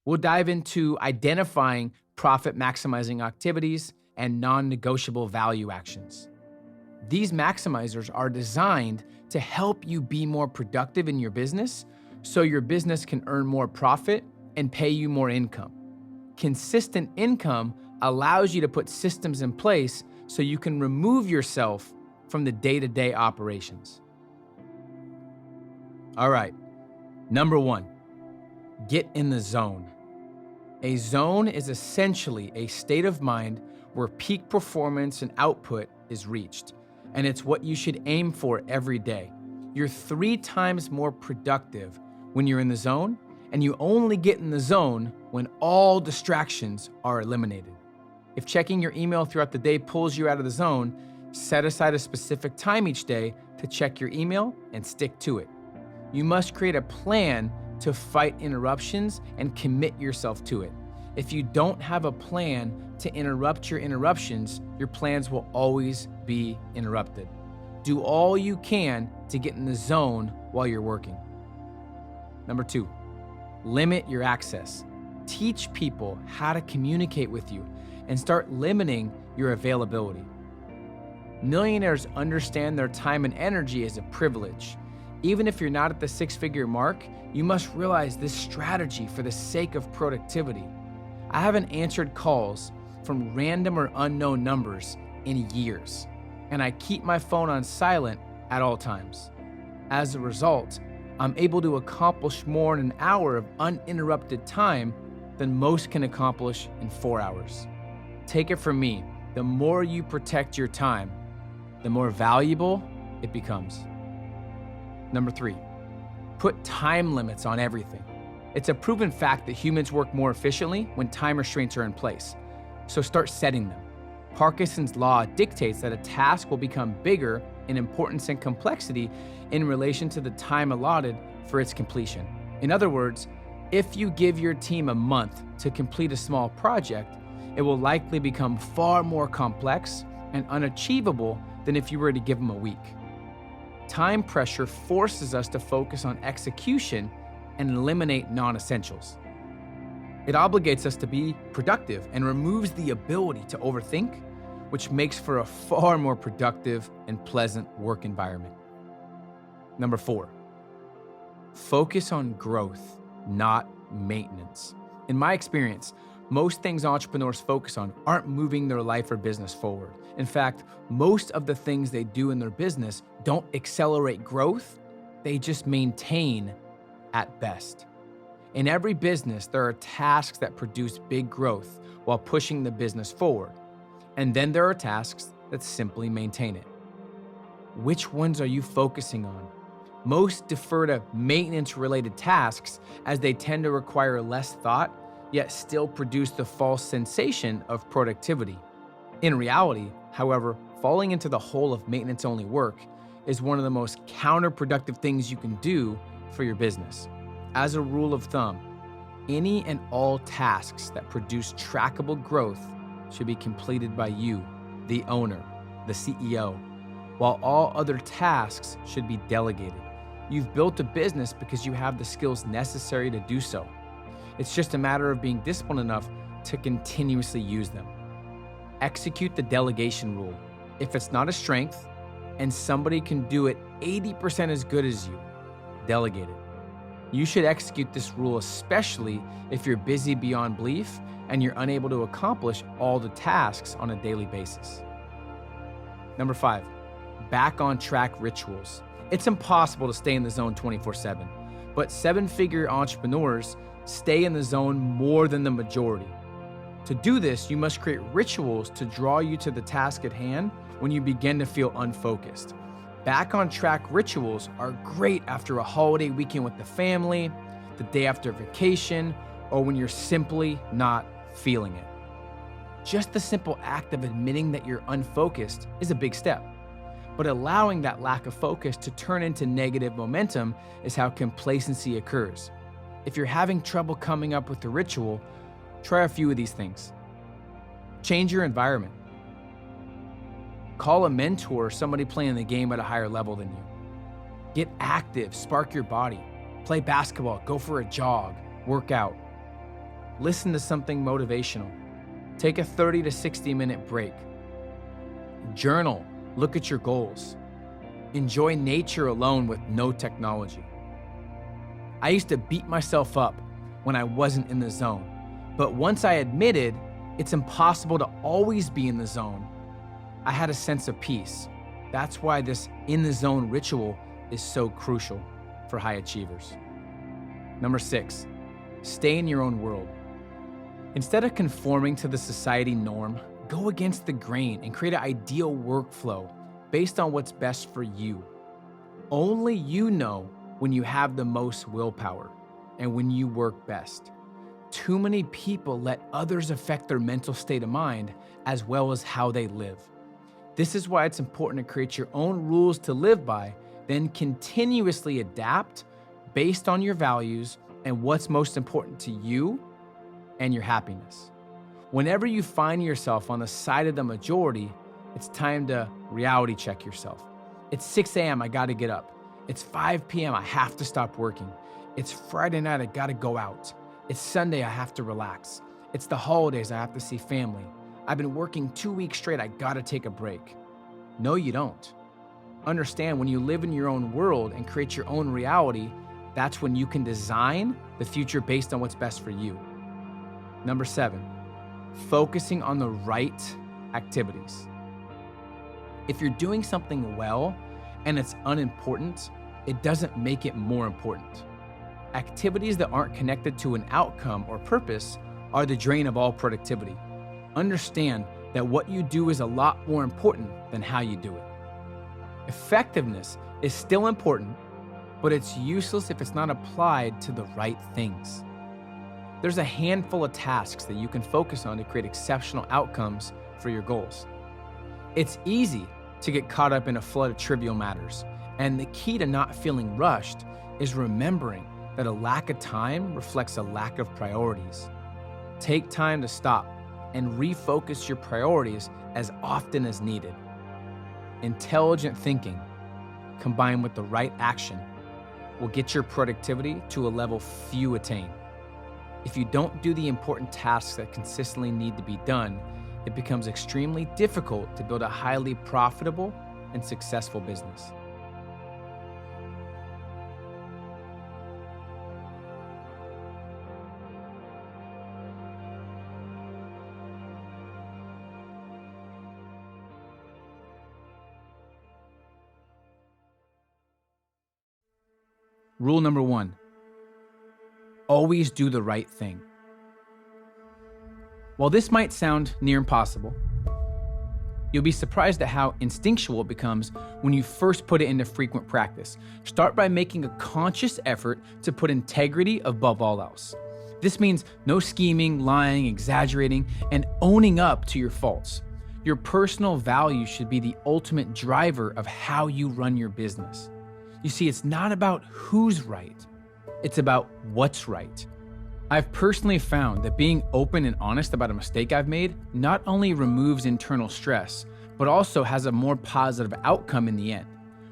We'll dive into identifying profit maximizing activities and non-negotiable value actions. These maximizers are designed to help you be more productive in your business so your business can earn more profit and pay you more income. Consistent income allows you to put systems in place so you can remove yourself from the day-to-day operations. All right, number 1, get in the zone. A zone is essentially a state of mind where peak performance and output is reached, and it's what you should aim for every day. You're 3 times more productive when you're in the zone, and you only get in the zone when all distractions are eliminated. If checking your email throughout the day pulls you out of the zone, set aside a specific time each day to check your email and stick to it. You must create a plan to fight interruptions and commit yourself to it. If you don't have a plan to interrupt your interruptions, your plans will always be interrupted. Do all you can to get in the zone while you're working. Number 2, limit your access. Teach people how to communicate with you and start limiting your availability. Millionaires understand their time and energy as a privilege. Even if you're not at the 6-figure mark, you must realize this strategy for the sake of productivity. I haven't answered calls from random or unknown numbers in years, and I keep my phone on silent at all times. As a result, I'm able to accomplish more in an hour of uninterrupted time than most can accomplish in 4 hours. Take it from me, the more you protect your time, the more valuable it becomes. Number 3, put time limits on everything. It's a proven fact that humans work more efficiently when time restraints are in place, so start setting them. Parkinson's law dictates that a task will become bigger in importance and complexity in relation to the time allotted for its completion. In other words, if you give your team a month to complete a small project, it will likely become far more complex and unachievable than if you were to give them a week. Time pressure forces us to focus on execution and eliminate non-essentials. It obligates us to be productive and removes the ability to overthink, which makes for a far more productive and pleasant work environment. Number 4, focus on growth, not maintenance. In my experience, most things entrepreneurs focus on aren't moving their life or business forward. In fact, most of the things they do in their business don't accelerate growth, they just maintain at best. In every business, there are tasks that produce big growth while pushing the business forward. And then there are tasks that simply maintain it. Which ones are you focusing on? Most defer to maintenance-related tasks as they tend to require less thought, yet still produce the false sensation of productivity. In reality, however, falling into the hole of maintenance-only work is one of the most counterproductive things you can do for your business. As a rule of thumb, any and all tasks that produce trackable growth should be completed by you, the owner, the CEO, while all other tasks should be delegated. You've built a business because you have the skills necessary to do so. It's just a matter of being disciplined enough to continuously use them. Execute the delegation rule. If it's not a strength and somebody can do it 80% as good as you, delegate it. You should execute this rule especially if you're busy beyond belief and you're unable to accomplish all the tasks on a daily basis. Number 5, back on track rituals. It's impossible to stay in the zone 24/7, but 7-figure entrepreneurs stay in the zone more than the majority. To do this, you must create rituals to draw you to the task at hand when you begin to feel unfocused. Back on track rituals are great after a holiday weekend with the family, the day after vacation, or when you're simply not feeling it. Just the simple act of admitting that you're unfocused is a big step. But allowing that lack of focus to turn into negative momentum is how complacency occurs. If you're having trouble coming up with a ritual, try a few of these things. Change your environment. Call a mentor or somebody playing the game at a higher level than you. Get active, spark your body. Play basketball, go for a jog, work out. Listen to something motivational. Take a 30 to 60-minute break. Journal. Look at your goals. Enjoy nature alone with no technology. I used to beat myself up when I wasn't in the zone, but once I admitted it's impossible to always be in the zone, I had a sense of peace. That's why this in the zone ritual is so crucial for high achievers. Number 6, stay in your own world. Instead of conforming to the society norm, go against the grain and create an ideal workflow based on what's best for you. Only you know when you have the most willpower and when you work best. Too many people let others affect their mental state of mind as well as how they live. This is why it's important to create your own rules to live by, then continuously adapt based on your values and what's most important to you and your happiness. Whenever you find yourself on the side of the majority, it's time to reality check yourself. It's 6 a.m., I gotta get up. It's 5 p.m., I have to stop working. It's Friday night, I gotta go out. It's Sunday, I have to relax. It's the holidays, I have to see family. I've been working 2 weeks straight, I gotta take a break. No, you don't. Understand, when you live in your own world and create your own reality, that's when you can design the future based on what's best for you. Number 7, focusing on the right activities. If you're doing something well and it's unimportant, it doesn't make it more important. Activities that aren't connected to an outcome or purpose are the drain of all productivity. Understand that what you do is a lot more important than how you do it. Effectiveness is still important, but it's useless if it's not applied to the right things. There's a handful of tasks that you can focus on to create exceptional outcomes for your goals. It's easy to get caught up in a flood of trivial matters, and the key to not feeling rushed is remembering that a lack of time reflects a lack of priorities. Take time to stop and refocus your priorities as often as needed. Intelligent thinking, combined with the right action, will get your productivity to a level few attain. If you don't do the important tasks that consistently need to be done, it becomes extremely difficult to build a highly profitable and successful business. Rule number 1, always do the right thing. While this might sound near impossible, you'll be surprised at how instinctual it becomes when you first put it into frequent practice. Start by making a conscious effort to put integrity above all else. This means no scheming, lying, exaggerating, and owning up to your faults. Your personal value should be the ultimate driver of how you run your business. You see, it's not about who's right, it's about what's right. I've personally found that being open and honest about a mistake I've made not only removes internal stress, but also has a more positive outcome in the end.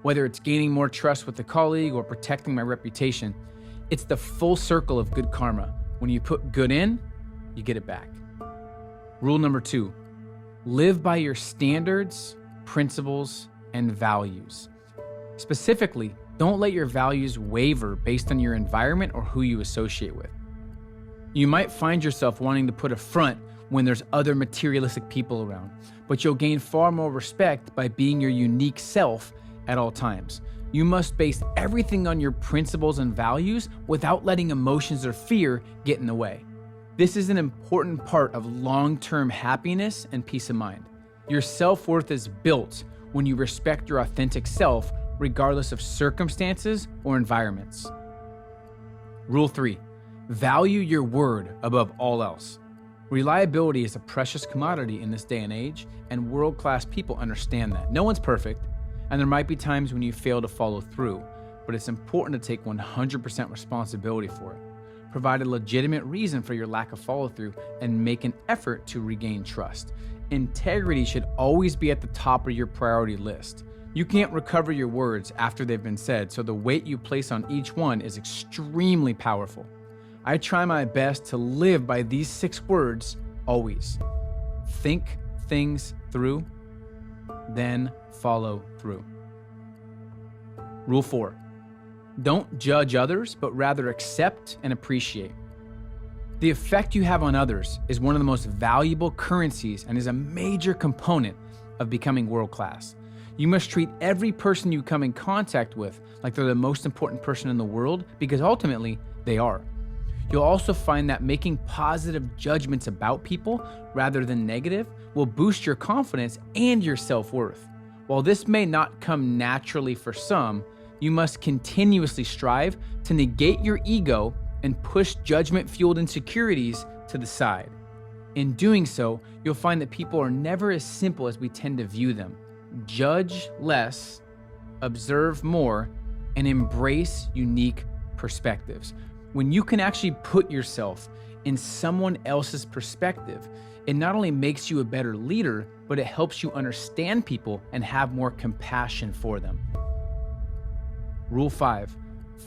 Whether it's gaining more trust with a colleague or protecting my reputation, it's the full circle of good karma. When you put good in, you get it back. Rule number 2, live by your standards, principles, and values. Specifically, don't let your values waver based on your environment or who you associate with. You might find yourself wanting to put a front when there's other materialistic people around, but you'll gain far more respect by being your unique self at all times. You must base everything on your principles and values without letting emotions or fear get in the way. This is an important part of long-term happiness and peace of mind. Your self-worth is built when you respect your authentic self, regardless of circumstances or environments. Rule 3, value your word above all else. Reliability is a precious commodity in this day and age, and world-class people understand that. No one's perfect, and there might be times when you fail to follow through, but it's important to take 100% responsibility for it. Provide a legitimate reason for your lack of follow-through and make an effort to regain trust. Integrity should always be at the top of your priority list. You can't recover your words after they've been said, so the weight you place on each one is extremely powerful. I try my best to live by these 6 words always. Think things through, then follow through. Rule 4, don't judge others, but rather accept and appreciate. The effect you have on others is one of the most valuable currencies and is a major component of becoming world-class. You must treat every person you come in contact with like they're the most important person in the world, because ultimately they are. You'll also find that making positive judgments about people rather than negative will boost your confidence and your self-worth. While this may not come naturally for some, you must continuously strive to negate your ego and push judgment-fueled insecurities to the side. In doing so, you'll find that people are never as simple as we tend to view them. Judge less, observe more, and embrace unique perspectives. When you can actually put yourself in someone else's perspective, it not only makes you a better leader, but it helps you understand people and have more compassion for them. Rule 5,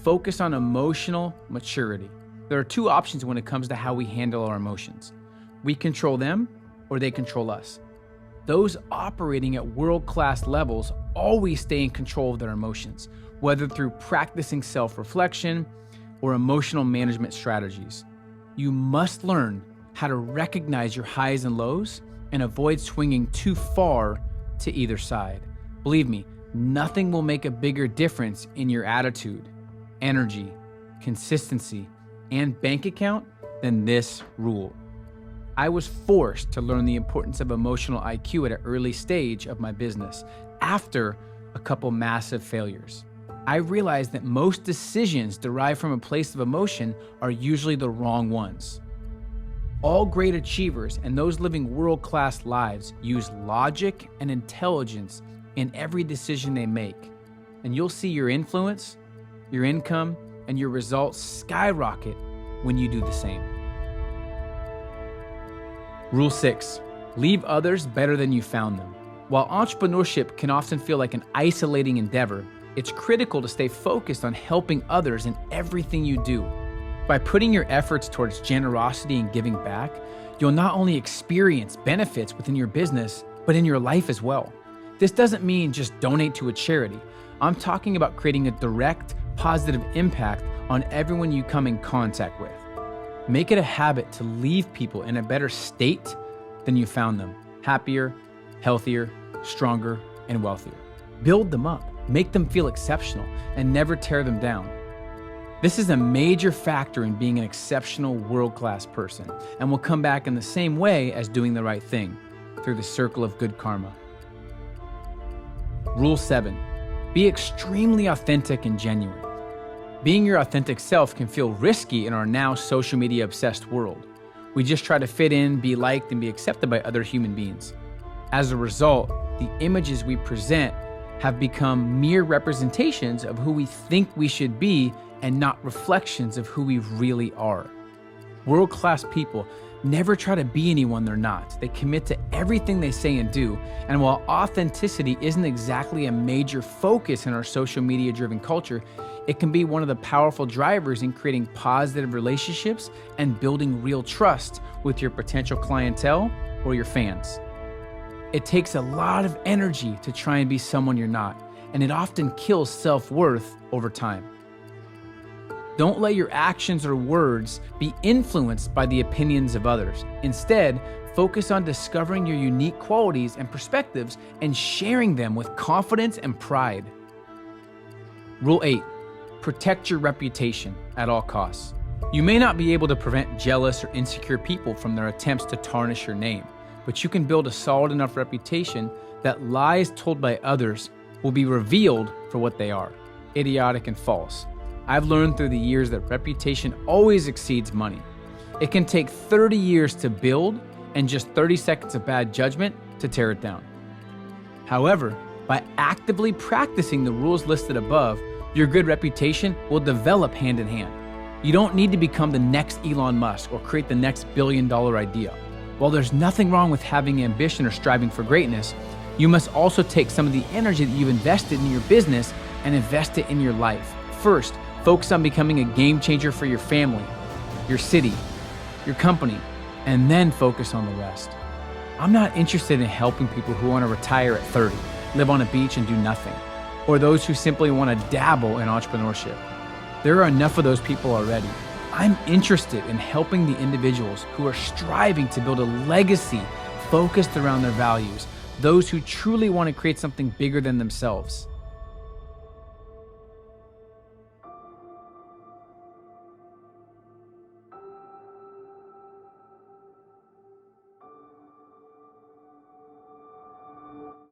focus on emotional maturity. There are 2 options when it comes to how we handle our emotions. We control them or they control us. Those operating at world-class levels always stay in control of their emotions, whether through practicing self-reflection or emotional management strategies. You must learn how to recognize your highs and lows and avoid swinging too far to either side. Believe me, nothing will make a bigger difference in your attitude, energy, consistency, and bank account than this rule. I was forced to learn the importance of emotional IQ at an early stage of my business after a couple massive failures. I realized that most decisions derived from a place of emotion are usually the wrong ones. All great achievers and those living world-class lives use logic and intelligence in every decision they make, and you'll see your influence, your income, and your results skyrocket when you do the same. Rule 6, leave others better than you found them. While entrepreneurship can often feel like an isolating endeavor, it's critical to stay focused on helping others in everything you do. By putting your efforts towards generosity and giving back, you'll not only experience benefits within your business, but in your life as well. This doesn't mean just donate to a charity. I'm talking about creating a direct, positive impact on everyone you come in contact with. Make it a habit to leave people in a better state than you found them, happier, healthier, stronger, and wealthier. Build them up, make them feel exceptional, and never tear them down. This is a major factor in being an exceptional world-class person, and will come back in the same way as doing the right thing, through the circle of good karma. Rule 7, be extremely authentic and genuine. Being your authentic self can feel risky in our now social media obsessed world. We just try to fit in, be liked, and be accepted by other human beings. As a result, the images we present have become mere representations of who we think we should be and not reflections of who we really are. World-class people never try to be anyone they're not. They commit to everything they say and do. And while authenticity isn't exactly a major focus in our social media-driven culture, it can be one of the powerful drivers in creating positive relationships and building real trust with your potential clientele or your fans. It takes a lot of energy to try and be someone you're not, and it often kills self-worth over time. Don't let your actions or words be influenced by the opinions of others. Instead, focus on discovering your unique qualities and perspectives and sharing them with confidence and pride. Rule 8, protect your reputation at all costs. You may not be able to prevent jealous or insecure people from their attempts to tarnish your name, but you can build a solid enough reputation that lies told by others will be revealed for what they are, idiotic and false. I've learned through the years that reputation always exceeds money. It can take 30 years to build and just 30 seconds of bad judgment to tear it down. However, by actively practicing the rules listed above, your good reputation will develop hand in hand. You don't need to become the next Elon Musk or create the next billion-dollar idea. While there's nothing wrong with having ambition or striving for greatness, you must also take some of the energy that you've invested in your business and invest it in your life. First, focus on becoming a game changer for your family. your city, your company, and then focus on the rest. I'm not interested in helping people who want to retire at 30, live on a beach and do nothing, or those who simply want to dabble in entrepreneurship. There are enough of those people already. I'm interested in helping the individuals who are striving to build a legacy focused around their values, those who truly want to create something bigger than themselves.